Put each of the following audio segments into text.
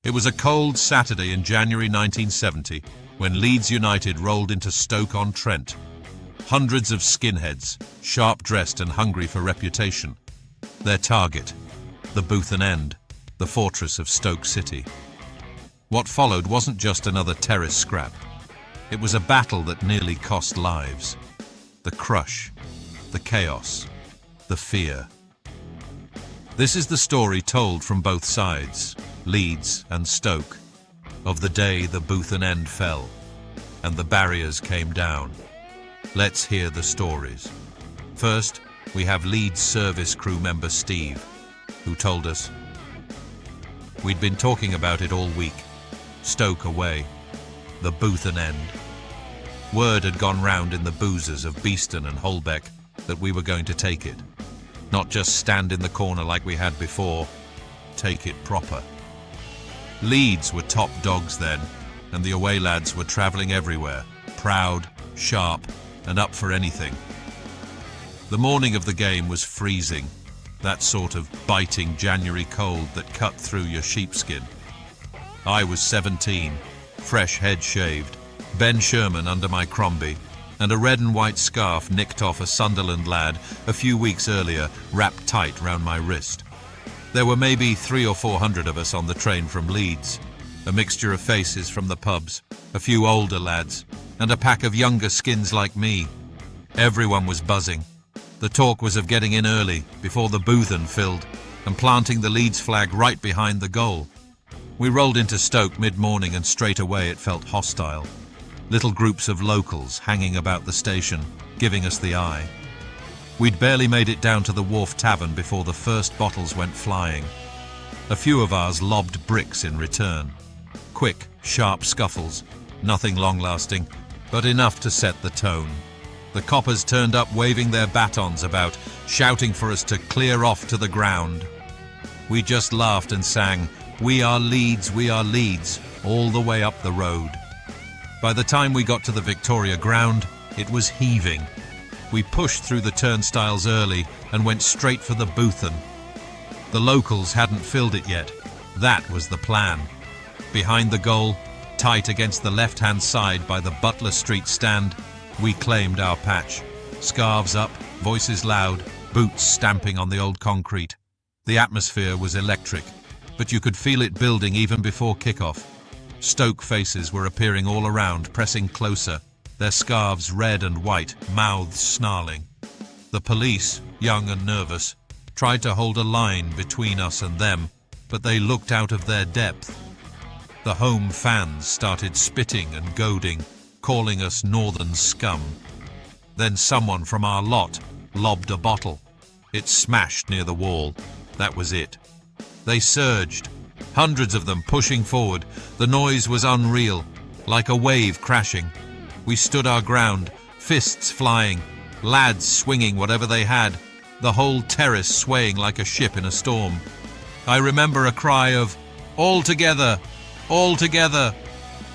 It was a cold Saturday in January 1970 when Leeds United rolled into Stoke-on-Trent. Hundreds of skinheads, sharp-dressed and hungry for reputation. Their target, the Boothen End, the fortress of Stoke City. What followed wasn't just another terrace scrap. It was a battle that nearly cost lives. The crush, the chaos, the fear. This is the story told from both sides, Leeds and Stoke, of the day the Boothen End fell and the barriers came down. Let's hear the stories. First, we have Leeds service crew member Steve, who told us, "We'd been talking about it all week. Stoke away, the Boothen End. Word had gone round in the boozers of Beeston and Holbeck that we were going to take it. Not just stand in the corner like we had before, take it proper. Leeds were top dogs then, and the away lads were travelling everywhere, proud, sharp, and up for anything. The morning of the game was freezing, that sort of biting January cold that cut through your sheepskin. I was 17, fresh head shaved, Ben Sherman under my Crombie, and a red and white scarf nicked off a Sunderland lad a few weeks earlier wrapped tight round my wrist. There were maybe 300 or 400 of us on the train from Leeds, a mixture of faces from the pubs, a few older lads, and a pack of younger skins like me. Everyone was buzzing. The talk was of getting in early, before the Boothen filled, and planting the Leeds flag right behind the goal. We rolled into Stoke mid-morning and straight away it felt hostile. Little groups of locals hanging about the station, giving us the eye. We'd barely made it down to the Wharf Tavern before the first bottles went flying. A few of ours lobbed bricks in return. Quick, sharp scuffles, nothing long-lasting, but enough to set the tone. The coppers turned up waving their batons about, shouting for us to clear off to the ground. We just laughed and sang, we are Leeds," all the way up the road. By the time we got to the Victoria ground, it was heaving. We pushed through the turnstiles early and went straight for the Boothen. The locals hadn't filled it yet. That was the plan. Behind the goal, tight against the left-hand side by the Butler Street stand, we claimed our patch. Scarves up, voices loud, boots stamping on the old concrete. The atmosphere was electric, but you could feel it building even before kickoff. Stoke faces were appearing all around, pressing closer, their scarves red and white, mouths snarling. The police, young and nervous, tried to hold a line between us and them, but they looked out of their depth. The home fans started spitting and goading, calling us northern scum. Then someone from our lot lobbed a bottle. It smashed near the wall. That was it. They surged, hundreds of them pushing forward. The noise was unreal, like a wave crashing. We stood our ground, fists flying, lads swinging whatever they had, the whole terrace swaying like a ship in a storm. I remember a cry of, "All together! All together!"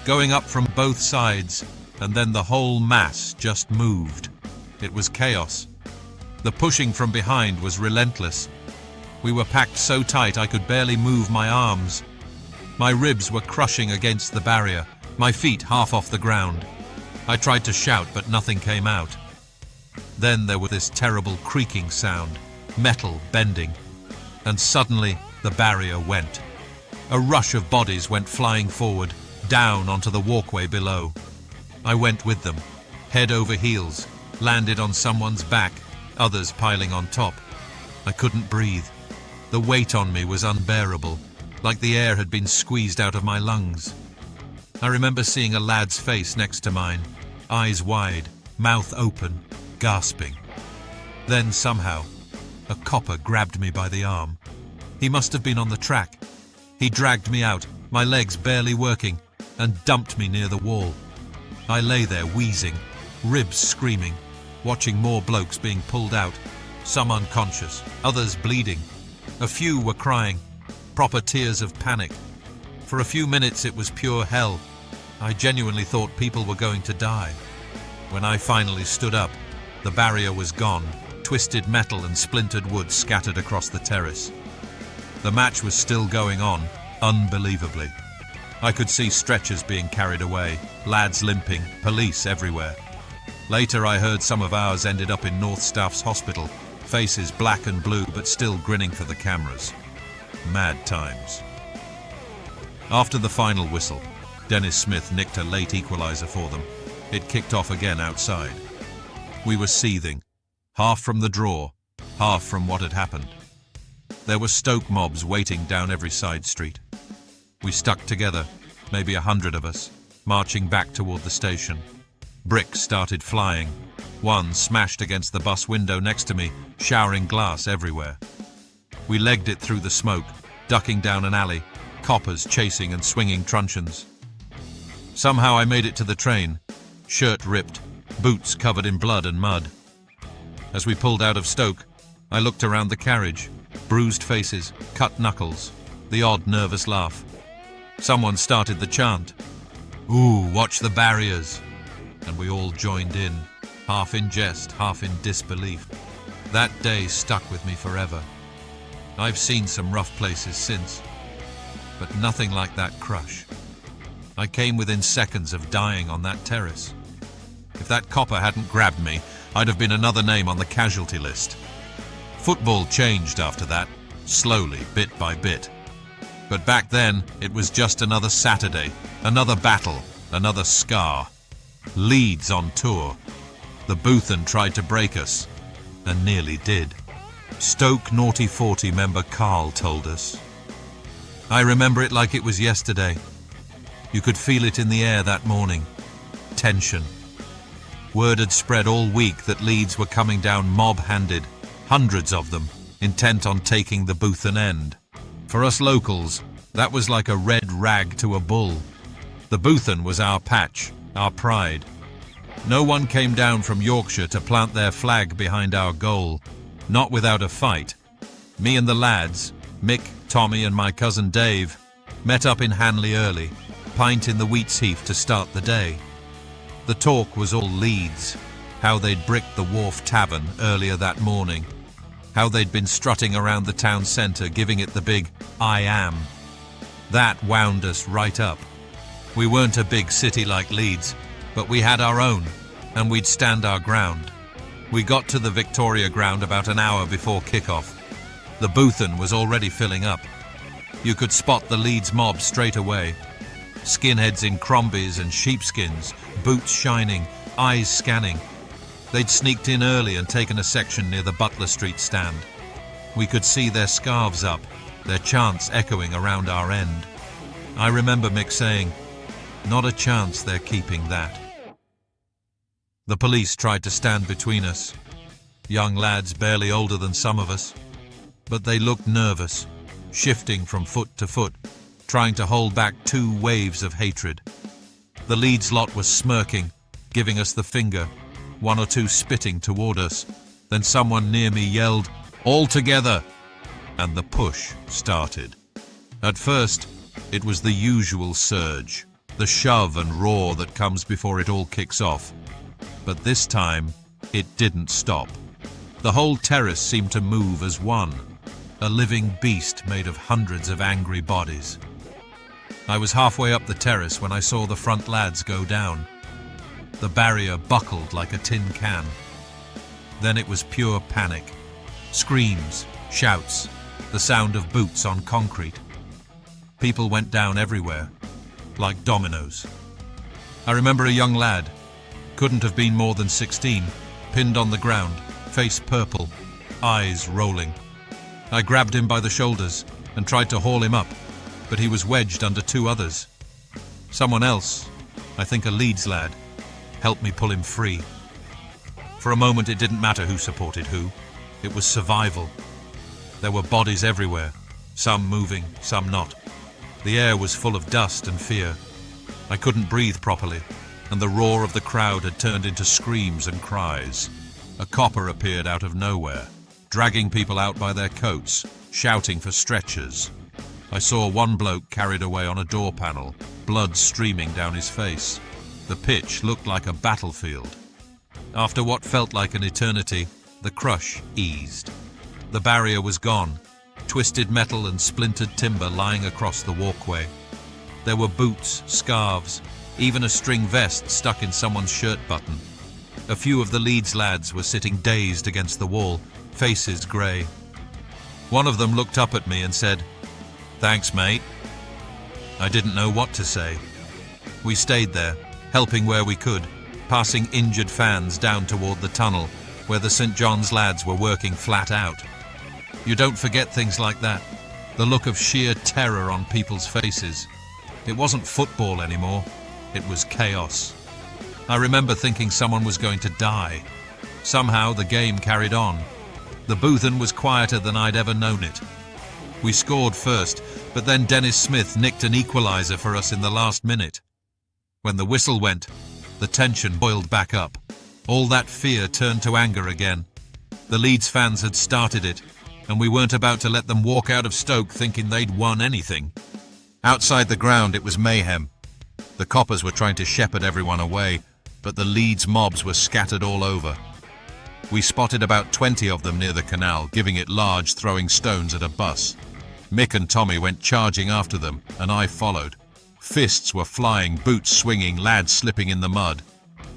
going up from both sides, and then the whole mass just moved. It was chaos. The pushing from behind was relentless. We were packed so tight I could barely move my arms. My ribs were crushing against the barrier, my feet half off the ground. I tried to shout, but nothing came out. Then there was this terrible creaking sound, metal bending, and suddenly the barrier went. A rush of bodies went flying forward, down onto the walkway below. I went with them, head over heels, landed on someone's back, others piling on top. I couldn't breathe. The weight on me was unbearable, like the air had been squeezed out of my lungs. I remember seeing a lad's face next to mine, eyes wide, mouth open, gasping. Then somehow, a copper grabbed me by the arm. He must have been on the track. He dragged me out, my legs barely working, and dumped me near the wall. I lay there wheezing, ribs screaming, watching more blokes being pulled out, some unconscious, others bleeding. A few were crying, proper tears of panic. For a few minutes it was pure hell. I genuinely thought people were going to die. When I finally stood up, the barrier was gone, twisted metal and splintered wood scattered across the terrace. The match was still going on, unbelievably. I could see stretchers being carried away, lads limping, police everywhere. Later I heard some of ours ended up in North Staff's hospital, faces black and blue but still grinning for the cameras. Mad times. After the final whistle, Dennis Smith nicked a late equaliser for them. It kicked off again outside. We were seething, half from the draw, half from what had happened. There were Stoke mobs waiting down every side street. We stuck together, maybe 100 of us, marching back toward the station. Bricks started flying. One smashed against the bus window next to me, showering glass everywhere. We legged it through the smoke, ducking down an alley, coppers chasing and swinging truncheons. Somehow I made it to the train, shirt ripped, boots covered in blood and mud. As we pulled out of Stoke, I looked around the carriage, bruised faces, cut knuckles, the odd nervous laugh. Someone started the chant, "Ooh, watch the barriers," and we all joined in, half in jest, half in disbelief. That day stuck with me forever. I've seen some rough places since, but nothing like that crush. I came within seconds of dying on that terrace. If that copper hadn't grabbed me, I'd have been another name on the casualty list. Football changed after that, slowly, bit by bit. But back then, it was just another Saturday, another battle, another scar. Leeds on tour. The Boothen tried to break us, and nearly did. Stoke Naughty 40 member Carl told us. I remember it like it was yesterday. You could feel it in the air that morning. Tension. Word had spread all week that Leeds were coming down mob-handed, hundreds of them, intent on taking the Boothen End. For us locals, that was like a red rag to a bull. The Boothen was our patch, our pride. No one came down from Yorkshire to plant their flag behind our goal, not without a fight. Me and the lads, Mick, Tommy and my cousin Dave, met up in Hanley early, pint in the Wheats Heath to start the day. The talk was all Leeds, how they'd bricked the Wharf Tavern earlier that morning, how they'd been strutting around the town centre giving it the big "I am." That wound us right up. We weren't a big city like Leeds, but we had our own, and we'd stand our ground. We got to the Victoria ground about an hour before kick-off. The Boothen was already filling up. You could spot the Leeds mob straight away. Skinheads in crombies and sheepskins, boots shining, eyes scanning. They'd sneaked in early and taken a section near the Butler Street stand. We could see their scarves up, their chants echoing around our end. I remember Mick saying, "Not a chance they're keeping that." The police tried to stand between us. Young lads barely older than some of us. But they looked nervous, shifting from foot to foot, trying to hold back two waves of hatred. The Leeds lot was smirking, giving us the finger, one or two spitting toward us. Then someone near me yelled, "All together!" and the push started. At first, it was the usual surge, the shove and roar that comes before it all kicks off. But this time, it didn't stop. The whole terrace seemed to move as one, a living beast made of hundreds of angry bodies. I was halfway up the terrace when I saw the front lads go down. The barrier buckled like a tin can. Then it was pure panic. Screams, shouts, the sound of boots on concrete. People went down everywhere, like dominoes. I remember a young lad, couldn't have been more than 16, pinned on the ground, face purple, eyes rolling. I grabbed him by the shoulders and tried to haul him up, but he was wedged under two others. Someone else, I think a Leeds lad, helped me pull him free. For a moment it didn't matter who supported who. It was survival. There were bodies everywhere, some moving, some not. The air was full of dust and fear. I couldn't breathe properly, and the roar of the crowd had turned into screams and cries. A copper appeared out of nowhere, dragging people out by their coats, shouting for stretchers. I saw one bloke carried away on a door panel, blood streaming down his face. The pitch looked like a battlefield. After what felt like an eternity, the crush eased. The barrier was gone. twisted metal and splintered timber lying across the walkway. There were boots, scarves, even a string vest stuck in someone's shirt button. A few of the Leeds lads were sitting dazed against the wall, faces grey. One of them looked up at me and said, "Thanks, mate." I didn't know what to say. We stayed there, helping where we could, passing injured fans down toward the tunnel, where the St. John's lads were working flat out. You don't forget things like that, the look of sheer terror on people's faces. It wasn't football anymore, it was chaos. I remember thinking someone was going to die. Somehow the game carried on. The Boothen was quieter than I'd ever known it. We scored first, but then Dennis Smith nicked an equaliser for us in the last minute. When the whistle went, the tension boiled back up. All that fear turned to anger again. The Leeds fans had started it, and we weren't about to let them walk out of Stoke thinking they'd won anything. Outside the ground it was mayhem. The coppers were trying to shepherd everyone away, but the Leeds mobs were scattered all over. We spotted about 20 of them near the canal, giving it large, throwing stones at a bus. Mick and Tommy went charging after them, and I followed. Fists were flying, boots swinging, lads slipping in the mud.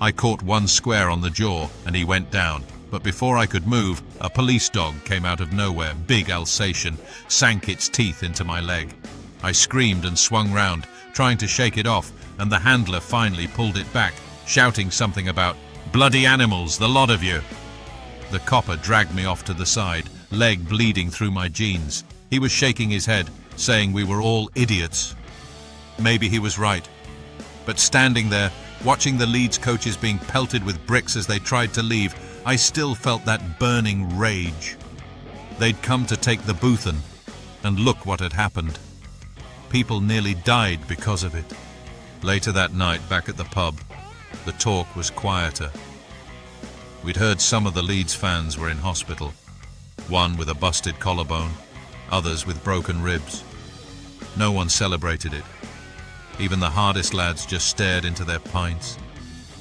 I caught one square on the jaw, and he went down. But before I could move, a police dog came out of nowhere, big Alsatian, sank its teeth into my leg. I screamed and swung round, trying to shake it off, and the handler finally pulled it back, shouting something about, "Bloody animals, the lot of you!" The copper dragged me off to the side, leg bleeding through my jeans. He was shaking his head, saying we were all idiots. Maybe he was right. But standing there, watching the Leeds coaches being pelted with bricks as they tried to leave, I still felt that burning rage. They'd come to take the Boothen, and look what had happened. People nearly died because of it. Later that night, back at the pub, the talk was quieter. We'd heard some of the Leeds fans were in hospital, one with a busted collarbone, others with broken ribs. No one celebrated it. Even the hardest lads just stared into their pints.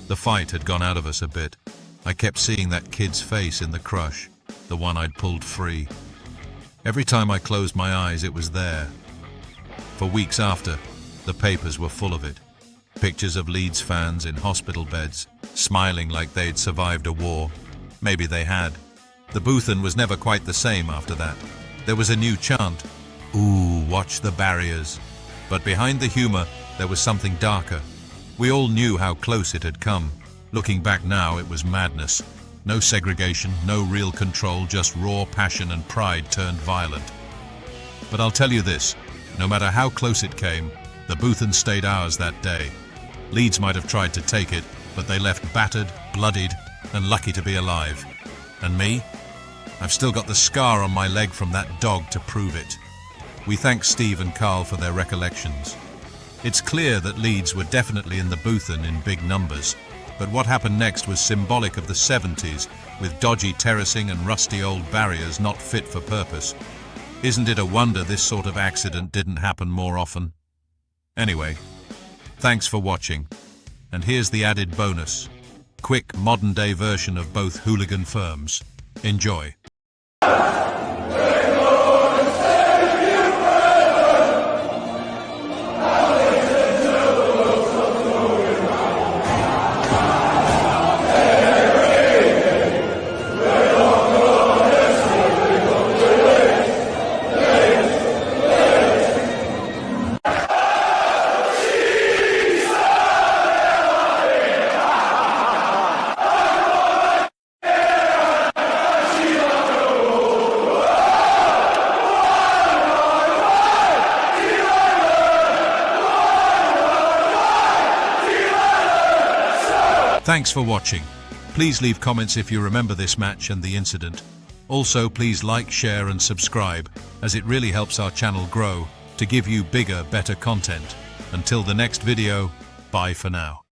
The fight had gone out of us a bit. I kept seeing that kid's face in the crush, the one I'd pulled free. Every time I closed my eyes, it was there. For weeks after, the papers were full of it. Pictures of Leeds fans in hospital beds, smiling like they'd survived a war. Maybe they had. The Boothen was never quite the same after that. There was a new chant, "Ooh, watch the barriers." But behind the humour, there was something darker. We all knew how close it had come. Looking back now, it was madness. No segregation, no real control, just raw passion and pride turned violent. But I'll tell you this, no matter how close it came, the Boothen stayed ours that day. Leeds might have tried to take it, but they left battered, bloodied, and lucky to be alive. And me? I've still got the scar on my leg from that dog to prove it. We thank Steve and Carl for their recollections. It's clear that Leeds were definitely in the Boothen in big numbers, but what happened next was symbolic of the 70s, with dodgy terracing and rusty old barriers not fit for purpose. Isn't it a wonder this sort of accident didn't happen more often? Anyway, thanks for watching. And here's the added bonus. Quick modern-day version of both hooligan firms. Enjoy. Thanks for watching. Please leave comments if you remember this match and the incident. Also, please like, share and subscribe, as it really helps our channel grow to give you bigger, better content. Until the next video, bye for now.